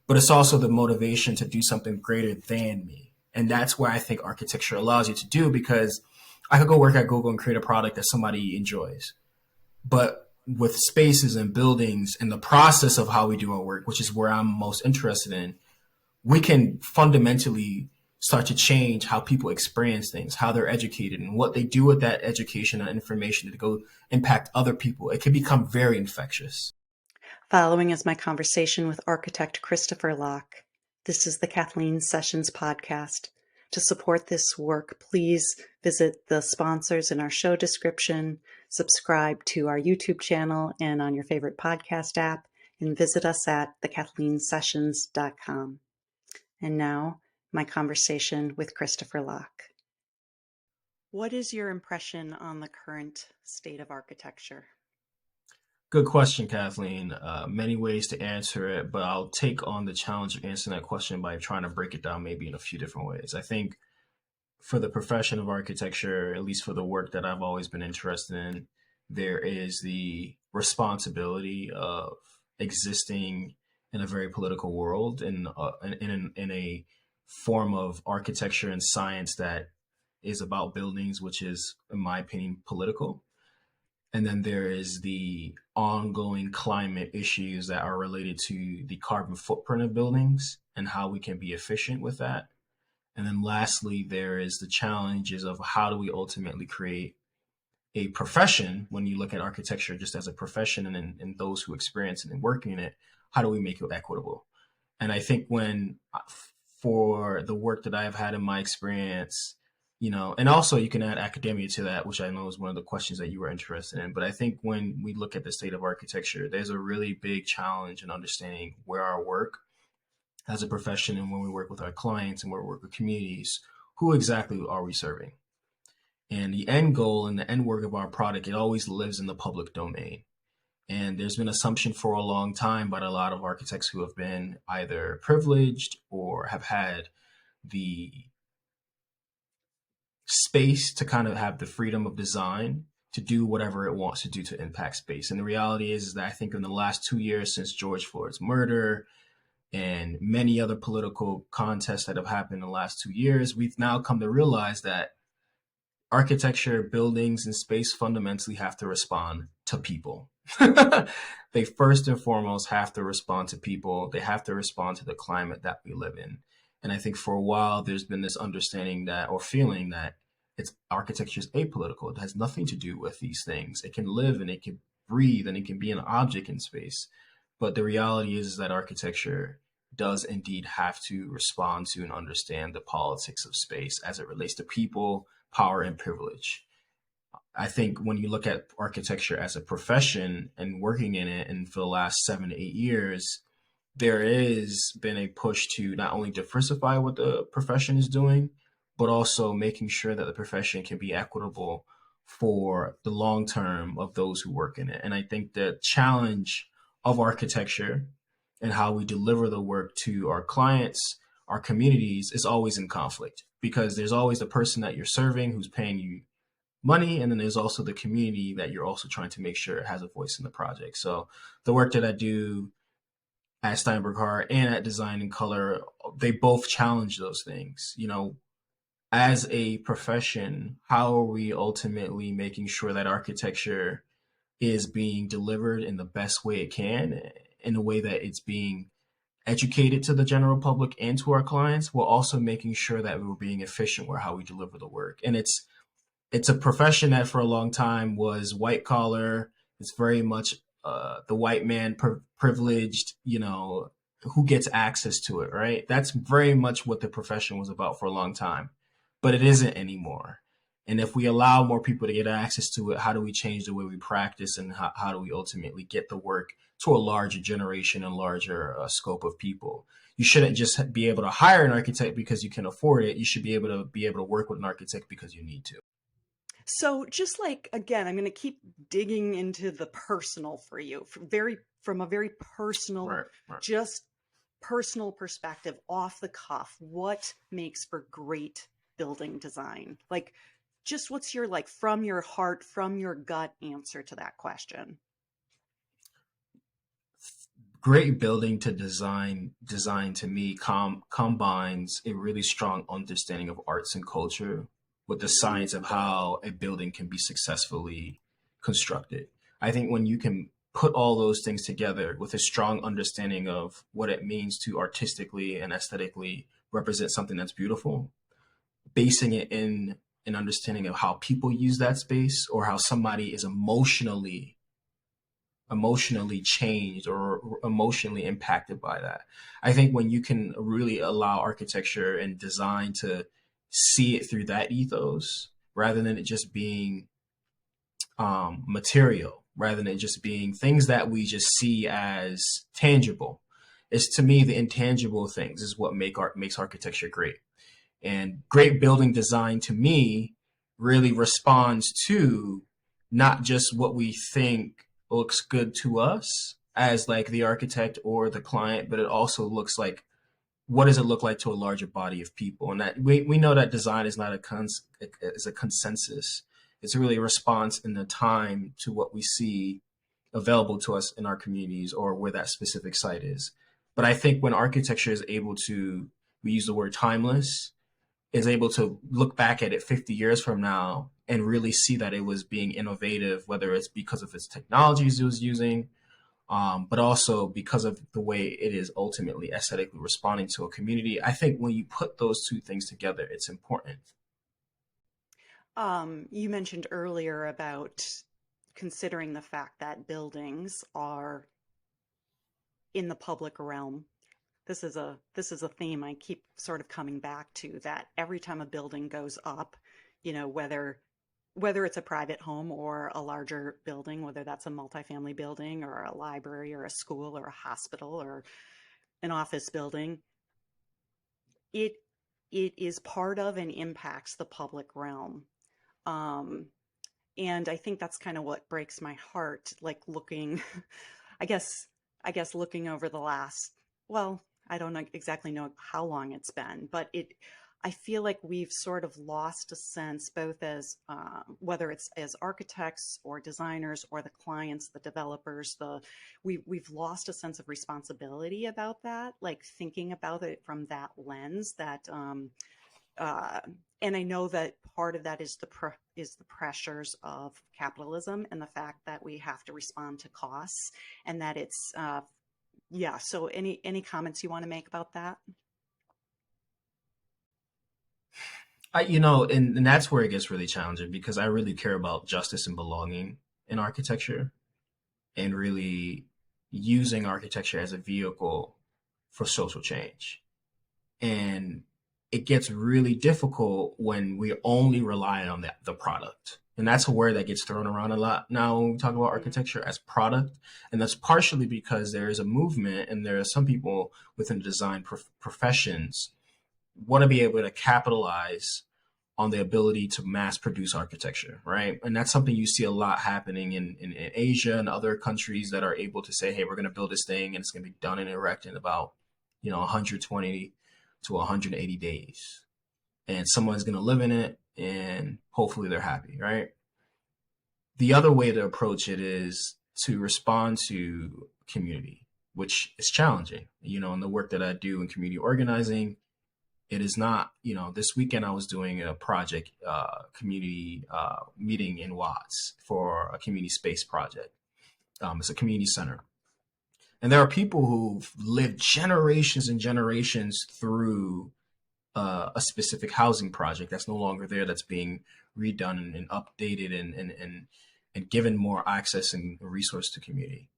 but it's also the motivation to do something greater than me. And that's where I think architecture allows you to do, because I could go work at Google and create a product that somebody enjoys. But with spaces and buildings and the process of how we do our work, which is where I'm most interested in, we can fundamentally start to change how people experience things, how they're educated, and what they do with that education and information to go impact other people. It can become very infectious. Following is my conversation with architect Christopher Locke. This is the Kathleen Sessions podcast. To support this work, please visit the sponsors in our show description, subscribe to our YouTube channel and on your favorite podcast app, and visit us at theKathleenSessions.com. And now, my conversation with Christopher Locke. What is your impression on the current state of architecture? Good question, Kathleen. Many ways to answer it, but I'll take on the challenge of answering that question by trying to break it down maybe in a few different ways. I think for the profession of architecture, at least for the work that I've always been interested in, there is the responsibility of existing in a very political world, in a form of architecture and science that is about buildings, which is, in my opinion, political. And then there is the ongoing climate issues that are related to the carbon footprint of buildings and how we can be efficient with that. And then lastly, there is the challenges of how do we ultimately create a profession when you look at architecture just as a profession, and those who experience it and working in it, how do we make it equitable? And I think for the work that I've had in my experience, and also you can add academia to that, which I know is one of the questions that you were interested in. But I think when we look at the state of architecture, there's a really big challenge in understanding where our work as a profession, and when we work with our clients and when we work with communities, who exactly are we serving? And the end goal and the end work of our product, it always lives in the public domain. And there's been assumption for a long time by a lot of architects who have been either privileged or have had the space to kind of have the freedom of design to do whatever it wants to do to impact space. And the reality is that I think in the last 2 years since George Floyd's murder and many other political contests that have happened in the last 2 years, we've now come to realize that architecture, buildings, and space fundamentally have to respond to people. They first and foremost have to respond to people. They have to respond to the climate that we live in. And I think for a while, there's been this understanding that, or feeling that, architecture is apolitical. It has nothing to do with these things. It can live and it can breathe and it can be an object in space. But the reality is that architecture does indeed have to respond to and understand the politics of space as it relates to people, power, and privilege. I think when you look at architecture as a profession and working in it, and for the last 7 to 8 years, there has been a push to not only diversify what the profession is doing, but also making sure that the profession can be equitable for the long term of those who work in it. And I think the challenge of architecture and how we deliver the work to our clients, our communities, is always in conflict, because there's always the person that you're serving who's paying you money, and then there's also the community that you're also trying to make sure has a voice in the project. So the work that I do at Steinberg Hart and at Design and Color, they both challenge those things. As a profession, how are we ultimately making sure that architecture is being delivered in the best way it can, in a way that it's being educated to the general public and to our clients, while also making sure that we're being efficient with how we deliver the work? And it's a profession that for a long time was white collar. It's very much the white man privileged, who gets access to it, right? That's very much what the profession was about for a long time, but it isn't anymore. And if we allow more people to get access to it, how do we change the way we practice, and how do we ultimately get the work to a larger generation and larger scope of people? You shouldn't just be able to hire an architect because you can afford it. You should be able to work with an architect because you need to. So just again, I'm going to keep digging into the personal for you, from a very personal, Right. just personal perspective, off the cuff. What makes for great building design? Just what's your, from your heart, from your gut answer to that question? great building to design to me combines a really strong understanding of arts and culture with the science of how a building can be successfully constructed. I think when you can put all those things together with a strong understanding of what it means to artistically and aesthetically represent something that's beautiful, basing it in an understanding of how people use that space or how somebody is emotionally changed or emotionally impacted by that. I think when you can really allow architecture and design to see it through that ethos rather than it just being material, rather than it just being things that we just see as tangible, is to me the intangible things is what makes architecture great. And great building design to me really responds to not just what we think looks good to us as like the architect or the client, but it also looks like what does it look like to a larger body of people? And that we know that design is not is a consensus. It's really a response in the time to what we see available to us in our communities or where that specific site is. But I think when architecture is able to, we use the word timeless, is able to look back at it 50 years from now and really see that it was being innovative, whether it's because of its technologies it was using, but also because of the way it is ultimately aesthetically responding to a community. I think when you put those two things together, it's important. You mentioned earlier about considering the fact that buildings are in the public realm. This is a theme I keep sort of coming back to, that every time a building goes up, whether it's a private home or a larger building, whether that's a multifamily building or a library or a school or a hospital or an office building, it is part of and impacts the public realm. Um, and I think that's kind of what breaks my heart, like looking, I guess, looking over the last, well, I don't exactly know how long it's been, but I feel like we've sort of lost a sense, both as whether it's as architects or designers or the clients, the developers, we've lost a sense of responsibility about that, like thinking about it from that lens. Uh, and I know that part of that is the pressures of capitalism and the fact that we have to respond to costs, and that it's yeah. So any comments you want to make about that? And that's where it gets really challenging because I really care about justice and belonging in architecture and really using architecture as a vehicle for social change. And it gets really difficult when we only rely on the product. And that's a word that gets thrown around a lot now when we talk about architecture as product. And that's partially because there is a movement and there are some people within the design professions want to be able to capitalize on the ability to mass produce architecture, right? And that's something you see a lot happening in Asia and other countries that are able to say, hey, we're going to build this thing and it's going to be done and erect in about, 120 to 180 days. And someone's going to live in it and hopefully they're happy, right? The other way to approach it is to respond to community, which is challenging. In the work that I do in community organizing, it is not, this weekend I was doing a project, community meeting in Watts for a community space project. It's a community center. And there are people who've lived generations and generations through a specific housing project that's no longer there, that's being redone and updated and given more access and resource to community.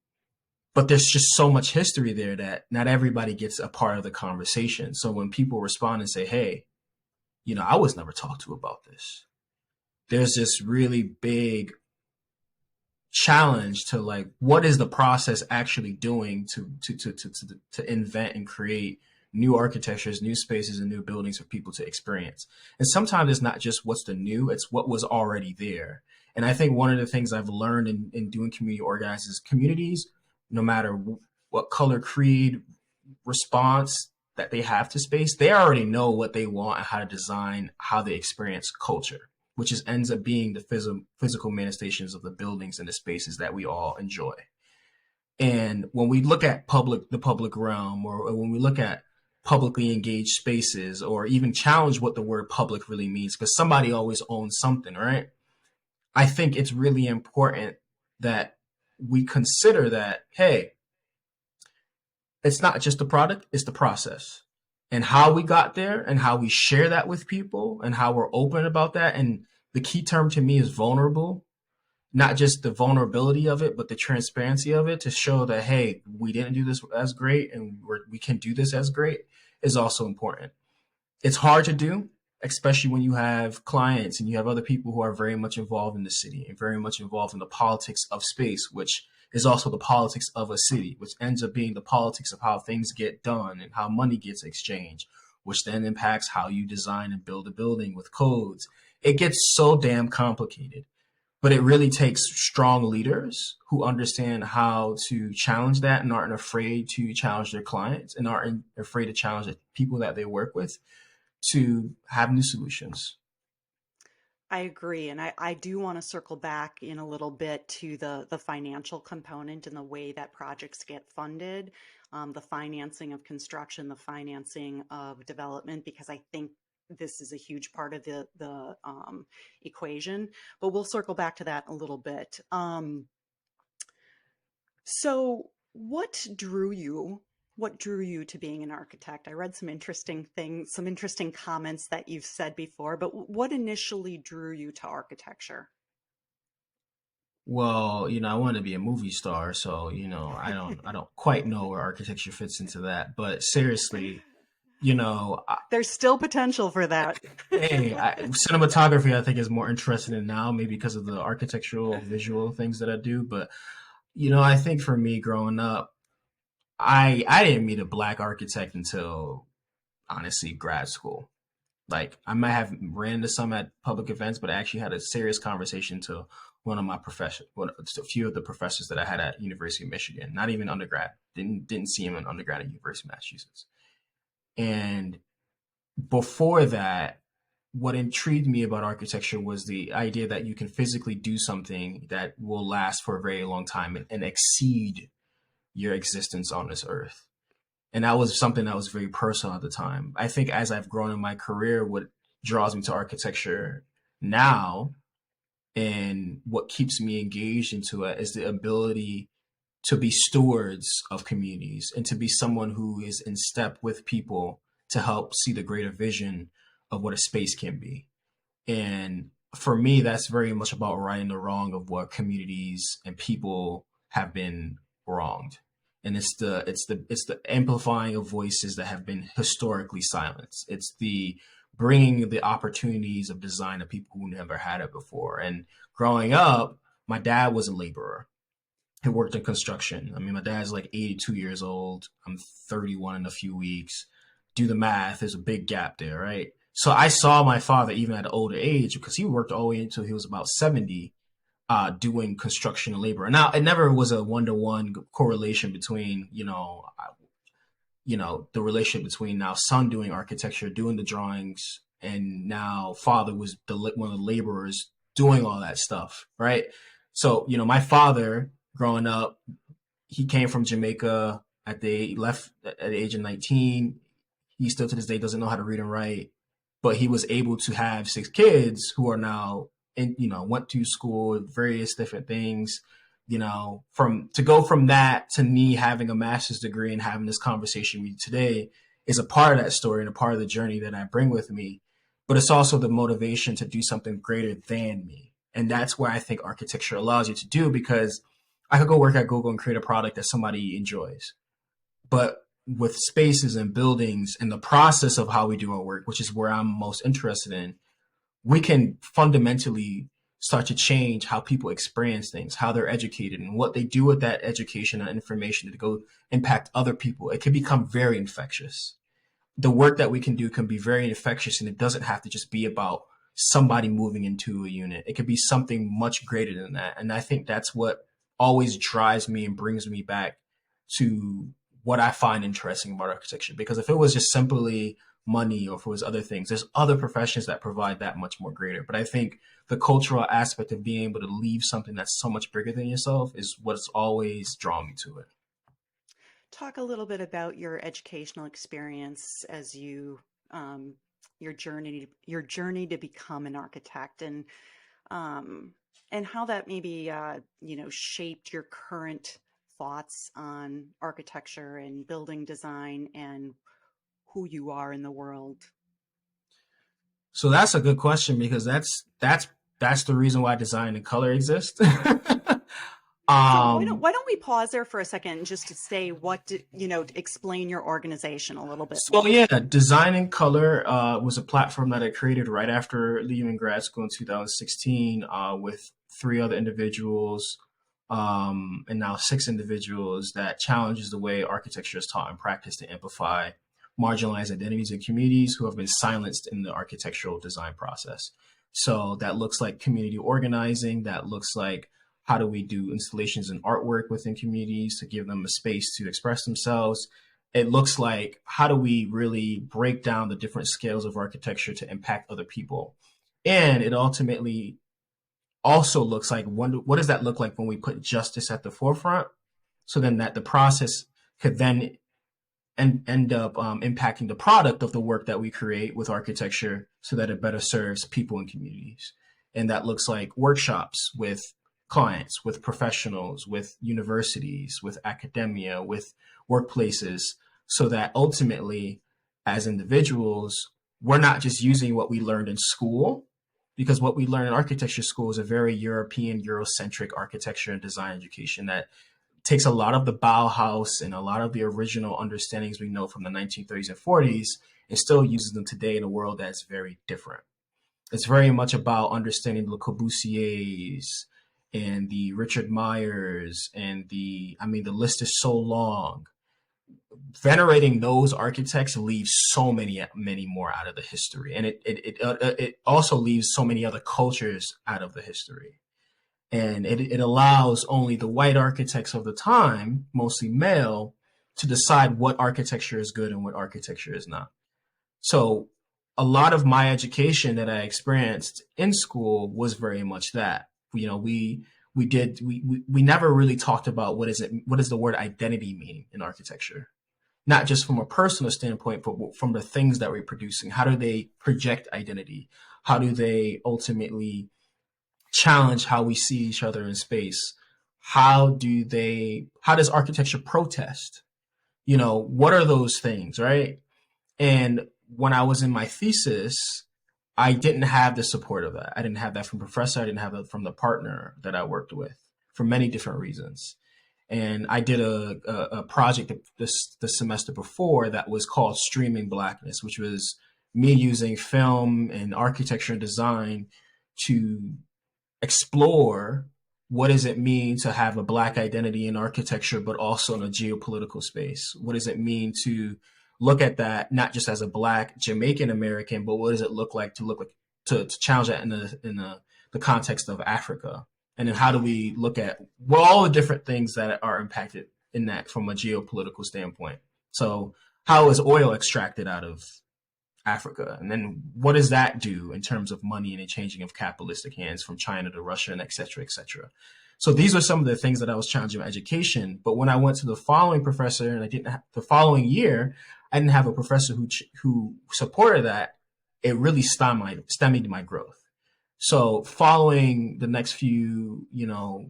But there's just so much history there that not everybody gets a part of the conversation. So when people respond and say, hey, I was never talked to about this, there's this really big challenge to like, what is the process actually doing to invent and create new architectures, new spaces, and new buildings for people to experience. And sometimes it's not just what's the new, it's what was already there. And I think one of the things I've learned in doing community organizing is communities, no matter what color, creed, response that they have to space, they already know what they want and how to design how they experience culture, which ends up being the physical manifestations of the buildings and the spaces that we all enjoy. And when we look at the public realm, or when we look at publicly engaged spaces, or even challenge what the word public really means, because somebody always owns something, right? I think it's really important that we consider that, hey, it's not just the product, it's the process. And how we got there and how we share that with people and how we're open about that. And the key term to me is vulnerable, not just the vulnerability of it, but the transparency of it, to show that, hey, we didn't do this as great and we can do this as great, is also important. It's hard to do, especially when you have clients and you have other people who are very much involved in the city and very much involved in the politics of space, which is also the politics of a city, which ends up being the politics of how things get done and how money gets exchanged, which then impacts how you design and build a building with codes. It gets so damn complicated. But it really takes strong leaders who understand how to challenge that and aren't afraid to challenge their clients and aren't afraid to challenge the people that they work with to have new solutions. I agree. And I do want to circle back in a little bit to the financial component and the way that projects get funded, the financing of construction, the financing of development, because I think this is a huge part of the equation. But we'll circle back to that a little bit. So what drew you? What drew you to being an architect? I read some interesting things, some interesting comments that you've said before, but what initially drew you to architecture? Well, I want to be a movie star, so I don't quite know where architecture fits into that. But seriously, you know, I, There's still potential for that. cinematography I think is more interesting in now, maybe because of the architectural visual things that I do. But I think for me growing up, I didn't meet a black architect until honestly grad school. Like I might have ran into some at public events, but I actually had a serious conversation to one of my professors, a few of the professors that I had at University of Michigan. Not even undergrad. Didn't see him in undergrad at University of Massachusetts. And before that, what intrigued me about architecture was the idea that you can physically do something that will last for a very long time and exceed your existence on this earth. And that was something that was very personal at the time. I think as I've grown in my career, what draws me to architecture now and what keeps me engaged into it is the ability to be stewards of communities and to be someone who is in step with people to help see the greater vision of what a space can be. And for me, that's very much about righting the wrong of what communities and people have been wronged. And it's the amplifying of voices that have been historically silenced. It's the bringing the opportunities of design to people who never had it before. And growing up, my dad was a laborer. He worked in construction. I mean, my dad's like 82 years old. I'm 31 in a few weeks. Do the math. There's a big gap there, right? So I saw my father even at an older age because he worked all the way until he was about 70, doing construction and labor. Now, it never was a one-to-one correlation between, the relationship between now son doing architecture, doing the drawings, and now father was one of the laborers doing all that stuff, right? So, my father growing up, he came from Jamaica left at the age of 19. He still to this day doesn't know how to read and write, but he was able to have six kids who are now went to school, various different things, from to go from that to me having a master's degree and having this conversation with you today is a part of that story and a part of the journey that I bring with me. But it's also the motivation to do something greater than me. And that's where I think architecture allows you to do, because I could go work at Google and create a product that somebody enjoys. But with spaces and buildings and the process of how we do our work, which is where I'm most interested in, we can fundamentally start to change how people experience things, how they're educated, and what they do with that education and information to go impact other people. It can become very infectious. The work that we can do can be very infectious, and it doesn't have to just be about somebody moving into a unit. It could be something much greater than that. And I think that's what always drives me and brings me back to what I find interesting about architecture. Because if it was just simply money or if it was other things. There's other professions that provide that much more greater. But I think the cultural aspect of being able to leave something that's so much bigger than yourself is what's always drawn me to it. Talk a little bit about your educational experience as um, your journey to become an architect, um, and how that maybe shaped your current thoughts on architecture and building design and who you are in the world. So that's a good question because that's the reason why design and color exist. So um, why don't we pause there for a second just to say to explain your organization a little bit so more. yeah, design and color was a platform that I created right after leaving grad school in 2016 with three other individuals and now six individuals that challenges the way architecture is taught and practiced to amplify marginalized identities and communities who have been silenced in the architectural design process. So that looks like community organizing, that looks like how do we do installations and artwork within communities to give them a space to express themselves. It looks like how do we really break down the different scales of architecture to impact other people. And it ultimately also looks like what does that look like when we put justice at the forefront so then that the process could then end up impacting the product of the work that we create with architecture so that it better serves people and communities. And that looks like workshops with clients, with professionals, with universities, with academia, with workplaces, so that ultimately, as individuals, we're not just using what we learned in school, because what we learn in architecture school is a very European, Eurocentric architecture and design education that takes a lot of the Bauhaus and a lot of the original understandings we know from the 1930s and 40s and still uses them today in a world that's very different. It's very much about understanding Le Corbusiers and the Richard Myers and the list is so long. Venerating those architects leaves so many more out of the history, and it also leaves so many other cultures out of the history. And it allows only the white architects of the time, mostly male, to decide what architecture is good and what architecture is not. So a lot of my education that I experienced in school was very much that. We never really talked about what does the word identity mean in architecture, not just from a personal standpoint, but from the things that we're producing. How do they project identity? How do they ultimately challenge how we see each other in space? How does architecture protest? What are those things, right? And when I was in my thesis, I didn't have the support of that. I didn't have that from professor. I didn't have it from the partner that I worked with for many different reasons. And I did a project the semester before that was called Streaming Blackness, which was me using film and architecture and design to explore what does it mean to have a Black identity in architecture, but also in a geopolitical space. What does it mean to look at that not just as a Black Jamaican American, but what does it look like to challenge that in the context of Africa? And then how do we look at all the different things that are impacted in that from a geopolitical standpoint? So how is oil extracted out of Africa? And then what does that do in terms of money and the changing of capitalistic hands from China to Russia and et cetera, et cetera? So these are some of the things that I was challenging in education. But when I went to the following professor and the following year, I didn't have a professor who supported that. It really stymied my growth. So following the next few,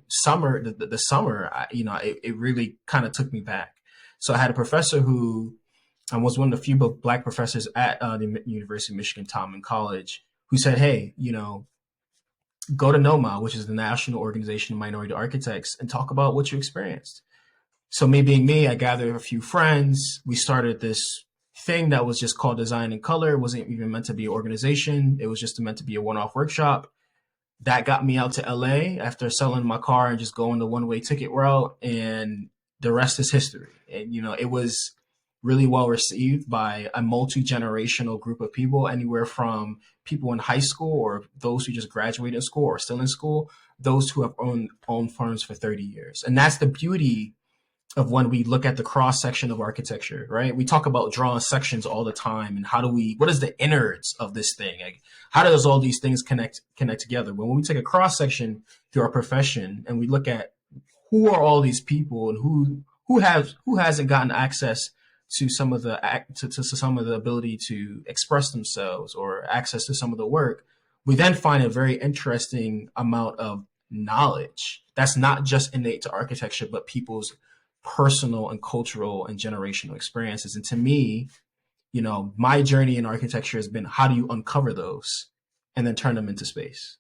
summer, the summer, it really kind of took me back. So I had a professor who was one of the few Black professors at the University of Michigan Tauman College who said, hey, go to NOMA, which is the National Organization of Minority Architects, and talk about what you experienced. So me being me, I gathered a few friends. We started this thing that was just called Design and Color. It wasn't even meant to be an organization. It was just meant to be a one-off workshop. That got me out to LA after selling my car and just going the one-way ticket route. And the rest is history. And, it was really well received by a multi-generational group of people, anywhere from people in high school or those who just graduated school or still in school, those who have owned firms for 30 years. And that's the beauty of when we look at the cross section of architecture, right? We talk about drawing sections all the time, and what is the innards of this thing? Like, how does all these things connect together? But when we take a cross section through our profession and we look at who are all these people and who hasn't gotten access to some of the to some of the ability to express themselves or access to some of the work, we then find a very interesting amount of knowledge that's not just innate to architecture, but people's personal and cultural and generational experiences. And to me, my journey in architecture has been, how do you uncover those and then turn them into space?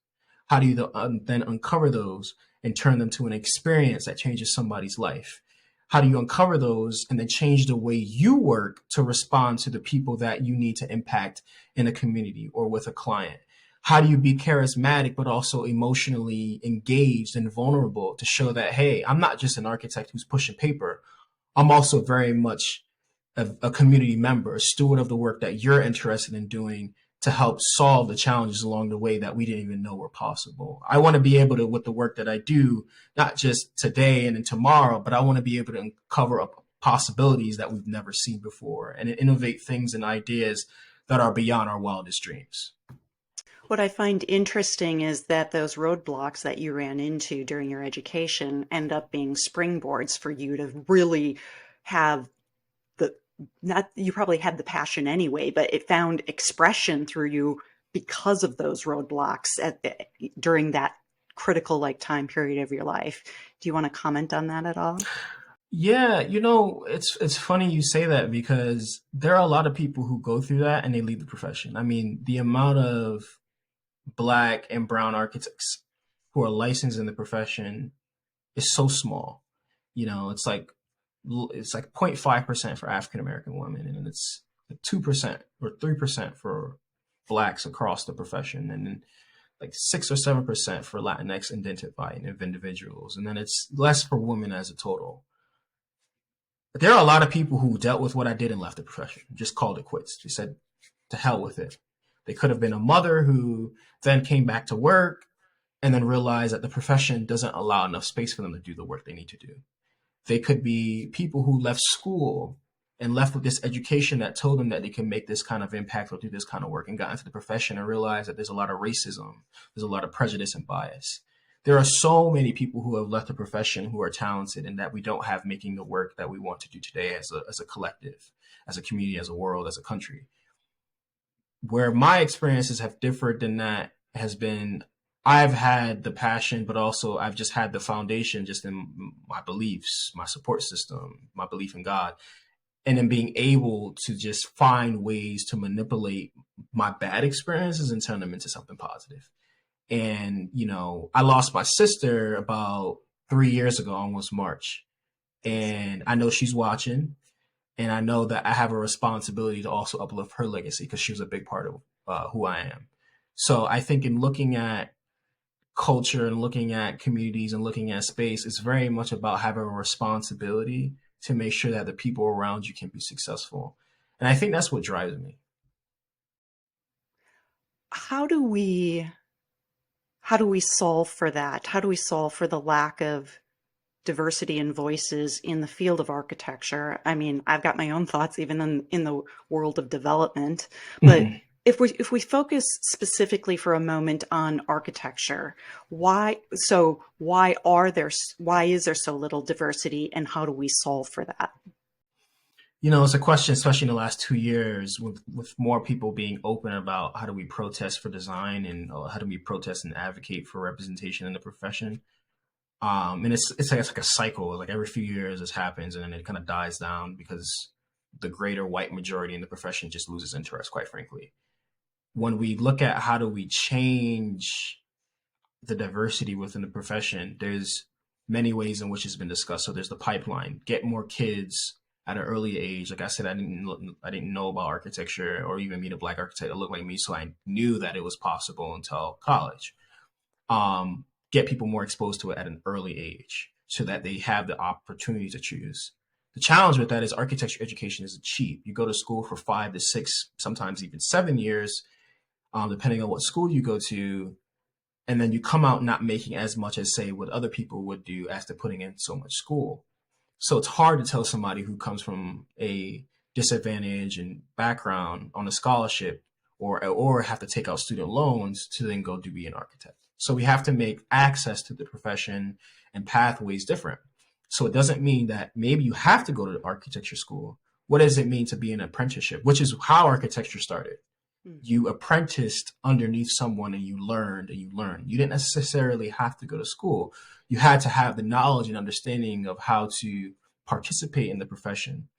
How do you then uncover those and turn them to an experience that changes somebody's life? How do you uncover those and then change the way you work to respond to the people that you need to impact in a community or with a client? How do you be charismatic, but also emotionally engaged and vulnerable to show that, hey, I'm not just an architect who's pushing paper. I'm also very much a community member, a steward of the work that you're interested in doing to help solve the challenges along the way that we didn't even know were possible. I want to be able to, with the work that I do, not just today and then tomorrow, but I want to be able to uncover up possibilities that we've never seen before and innovate things and ideas that are beyond our wildest dreams. What I find interesting is that those roadblocks that you ran into during your education end up being springboards for you to really have you probably had the passion anyway, but it found expression through you because of those roadblocks during that critical time period of your life. Do you want to comment on that at all? Yeah, it's funny you say that because there are a lot of people who go through that and they leave the profession. I mean, the amount of Black and brown architects who are licensed in the profession is so small. It's like 0.5% for African American women, and it's 2% or 3% for Blacks across the profession, and then like 6 or 7% for Latinx identifying individuals, and then it's less for women as a total. But there are a lot of people who dealt with what I did and left the profession, just called it quits. They said, to hell with it. They could have been a mother who then came back to work and then realized that the profession doesn't allow enough space for them to do the work they need to do. They could be people who left school and left with this education that told them that they can make this kind of impact or do this kind of work, and got into the profession and realized that there's a lot of racism, there's a lot of prejudice and bias. There are so many people who have left the profession who are talented and that we don't have making the work that we want to do today as a collective, as a community, as a world, as a country. Where my experiences have differed than that has been, I've had the passion, but also I've just had the foundation just in my beliefs, my support system, my belief in God, and then being able to just find ways to manipulate my bad experiences and turn them into something positive. And, I lost my sister about 3 years ago, almost March. And I know she's watching. And I know that I have a responsibility to also uplift her legacy because she was a big part of who I am. So I think in looking at culture and looking at communities and looking at space, it's very much about having a responsibility to make sure that the people around you can be successful. And I think that's what drives me. How do we solve for that? How do we solve for the lack of diversity and voices in the field of architecture? I mean, I've got my own thoughts even in the world of development, but Mm-hmm. if we focus specifically for a moment on architecture, why is there so little diversity, and how do we solve for that? It's a question, especially in the last 2 years, with more people being open about how do we protest for design and how do we protest and advocate for representation in the profession. And it's like a cycle. Like every few years, this happens, and then it kind of dies down because the greater white majority in the profession just loses interest, quite frankly. When we look at how do we change the diversity within the profession, there's many ways in which it's been discussed. So there's the pipeline: get more kids at an early age. Like I said, I didn't know about architecture or even meet a Black architect that looked like me, so I knew that it was possible until college. Get people more exposed to it at an early age so that they have the opportunity to choose. The challenge with that is architecture education isn't cheap. You go to school for 5 to 6, sometimes even 7 years, depending on what school you go to, and then you come out not making as much as, say, what other people would do after putting in so much school. So it's hard to tell somebody who comes from a disadvantage and background on a scholarship or have to take out student loans to then go to be an architect. So we have to make access to the profession and pathways different. So it doesn't mean that maybe you have to go to architecture school. What does it mean to be an apprenticeship, which is how architecture started? You apprenticed underneath someone and you learned and you learned. You didn't necessarily have to go to school. You had to have the knowledge and understanding of how to participate in the profession,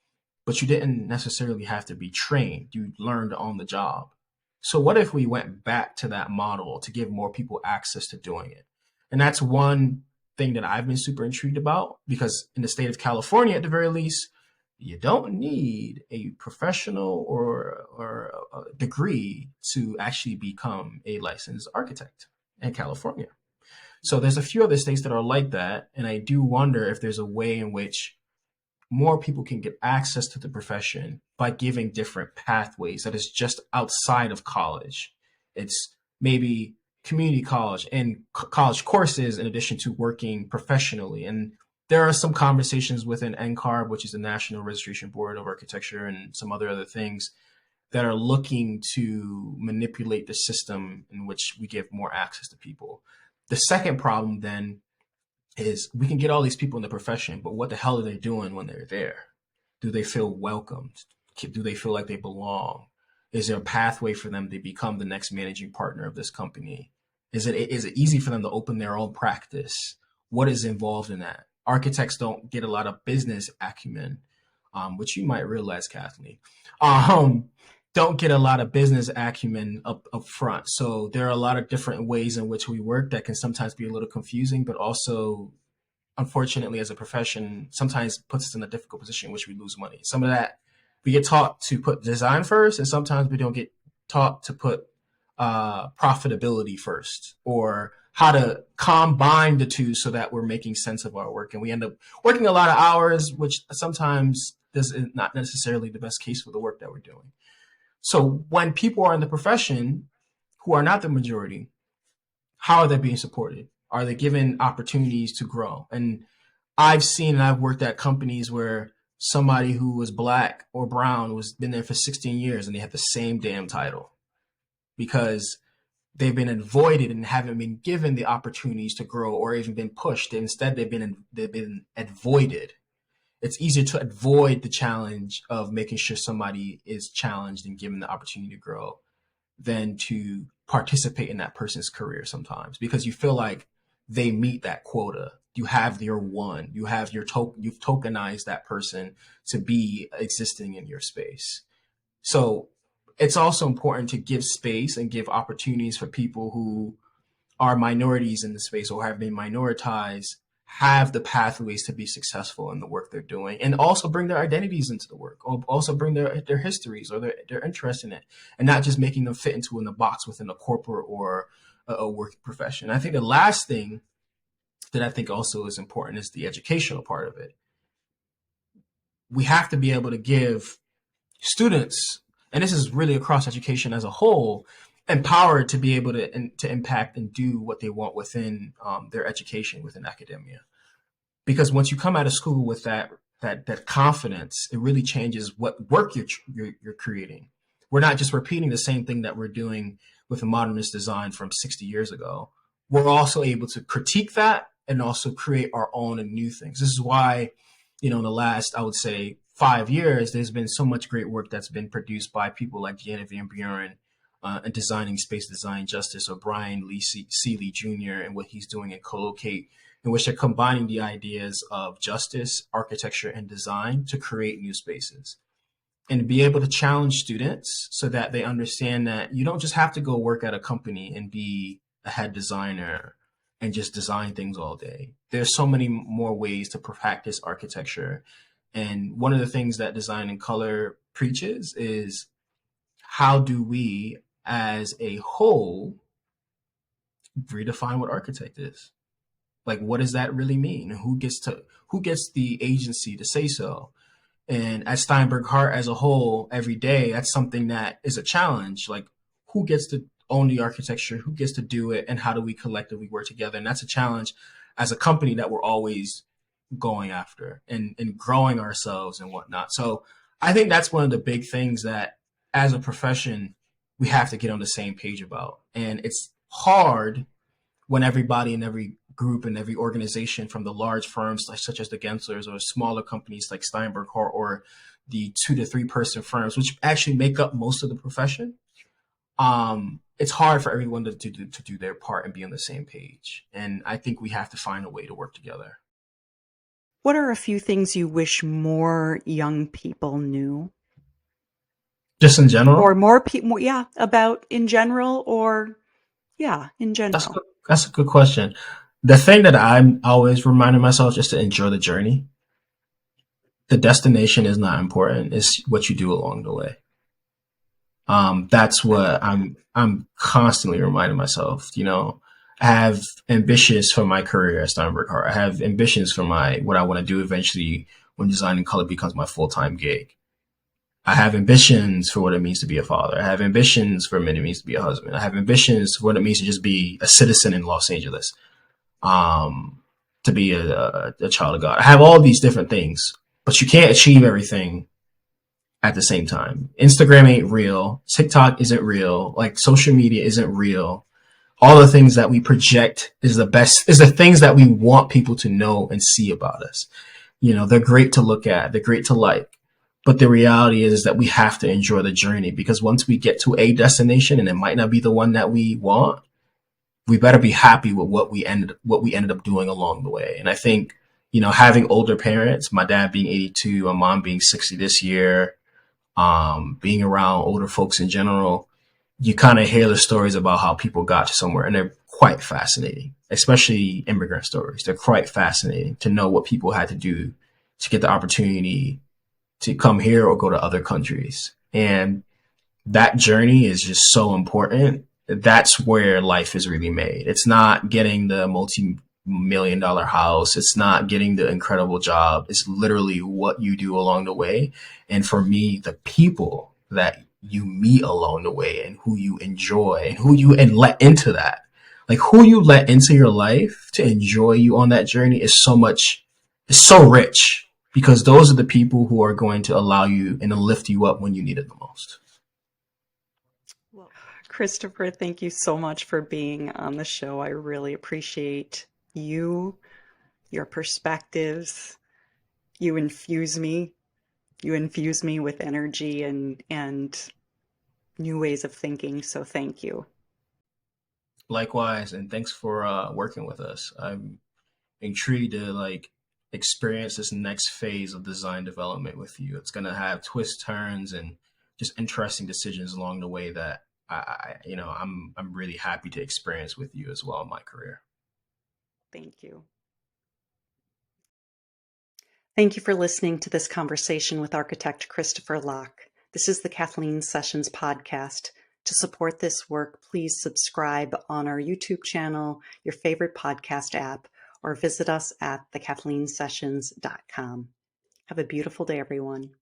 but you didn't necessarily have to be trained. You learned on the job. So what if we went back to that model to give more people access to doing it? And that's one thing that I've been super intrigued about, because in the state of California, at the very least, you don't need a professional or a degree to actually become a licensed architect in California. So there's a few other states that are like that. And I do wonder if there's a way in which more people can get access to the profession by giving different pathways that is just outside of college. It's maybe community college and college courses in addition to working professionally. And there are some conversations within NCARB, which is the National Registration Board of Architecture, and some other things that are looking to manipulate the system in which we give more access to people. The second problem then is we can get all these people in the profession, but what the hell are they doing when they're there? Do they feel welcomed? Do they feel like they belong? Is there a pathway for them to become the next managing partner of this company? Is it easy for them to open their own practice? What is involved in that? Architects don't get a lot of business acumen, which you might realize, Kathleen. Don't get a lot of business acumen up front. So there are a lot of different ways in which we work that can sometimes be a little confusing, but also, unfortunately, as a profession, sometimes puts us in a difficult position in which we lose money. Some of that we get taught to put design first, and sometimes we don't get taught to put profitability first, or how to combine the two so that we're making sense of our work. And we end up working a lot of hours, which sometimes this is not necessarily the best case for the work that we're doing. So when people are in the profession who are not the majority, how are they being supported? Are they given opportunities to grow? And I've seen and I've worked at companies where somebody who was black or brown was been there for 16 years and they had the same damn title because they've been avoided and haven't been given the opportunities to grow or even been pushed. Instead, they've been avoided. It's easier to avoid the challenge of making sure somebody is challenged and given the opportunity to grow than to participate in that person's career sometimes, because you feel like they meet that quota. You have your one, you have your you've tokenized that person to be existing in your space. So it's also important to give space and give opportunities for people who are minorities in the space or have been minoritized, have the pathways to be successful in the work they're doing, and also bring their identities into the work, or also bring their histories or their interest in it, and not just making them fit into a box within a corporate or a work profession. I think the last thing that I think also is important is the educational part of it. We have to be able to give students, and this is really across education as a whole, empowered to be able to impact and do what they want within their education, within academia. Because once you come out of school with that confidence, it really changes what work you're creating. We're not just repeating the same thing that we're doing with a modernist design from 60 years ago. We're also able to critique that and also create our own and new things. This is why, in the last, I would say, 5 years, there's been so much great work that's been produced by people like Janet Van Buren and Designing Space Design Justice, or Brian Lee Seeley Jr. and what he's doing in Collocate, in which they're combining the ideas of justice, architecture, and design to create new spaces. And be able to challenge students so that they understand that you don't just have to go work at a company and be a head designer and just design things all day. There's so many more ways to practice architecture. And one of the things that Design in Color preaches is, how do we as a whole redefine what architect is? Like, what does that really mean? Who gets the agency to say so? And at Steinberg Hart as a whole, every day, that's something that is a challenge. Like, who gets to own the architecture? Who gets to do it? And how do we collectively work together? And that's a challenge as a company that we're always going after and growing ourselves and whatnot. So I think that's one of the big things that as a profession, we have to get on the same page about. And it's hard when everybody in every group and every organization from the large firms like, such as the Genslers or smaller companies like Steinberg Hart or the 2 to 3 person firms, which actually make up most of the profession, it's hard for everyone to do their part and be on the same page. And I think we have to find a way to work together. What are a few things you wish more young people knew? Just in general? Or more people, yeah, about in general, or yeah, in general. That's a good question. The thing that I'm always reminding myself is to enjoy the journey. The destination is not important. It's what you do along the way. That's what I'm constantly reminding myself. You know, I have ambitions for my career at Steinberg Hart. I have ambitions for my what I want to do eventually when designing color becomes my full-time gig. I have ambitions for what it means to be a father. I have ambitions for what it means to be a husband. I have ambitions for what it means to just be a citizen in Los Angeles, to be a child of God. I have all these different things, but you can't achieve everything at the same time. Instagram ain't real. TikTok isn't real. Like social media isn't real. All the things that we project is the things that we want people to know and see about us. You know, they're great to look at. They're great to like. But the reality is that we have to enjoy the journey, because once we get to a destination and it might not be the one that we want, we better be happy with what we ended up doing along the way. And I think, you know, having older parents, my dad being 82, my mom being 60 this year, being around older folks in general, you kind of hear the stories about how people got to somewhere, and they're quite fascinating, especially immigrant stories. They're quite fascinating to know what people had to do to get the opportunity to come here or go to other countries. And that journey is just so important. That's where life is really made. It's not getting the multi-million-dollar house. It's not getting the incredible job. It's literally what you do along the way. And for me, the people that you meet along the way and who you enjoy and and let into that, like who you let into your life to enjoy you on that journey is so rich, because those are the people who are going to allow you and to lift you up when you need it the most. Well, Christopher, thank you so much for being on the show. I really appreciate you, your perspectives. You infuse me. You infuse me with energy and new ways of thinking. So thank you. Likewise, and thanks for working with us. I'm intrigued to like experience this next phase of design development with you. It's going to have twists, turns, and just interesting decisions along the way that I'm really happy to experience with you as well in my career. Thank you. Thank you for listening to this conversation with architect Christopher Locke. This is the Kathleen Sessions podcast. To support this work, please subscribe on our YouTube channel, your favorite podcast app, or visit us at theKathleenSessions.com. Have a beautiful day, everyone.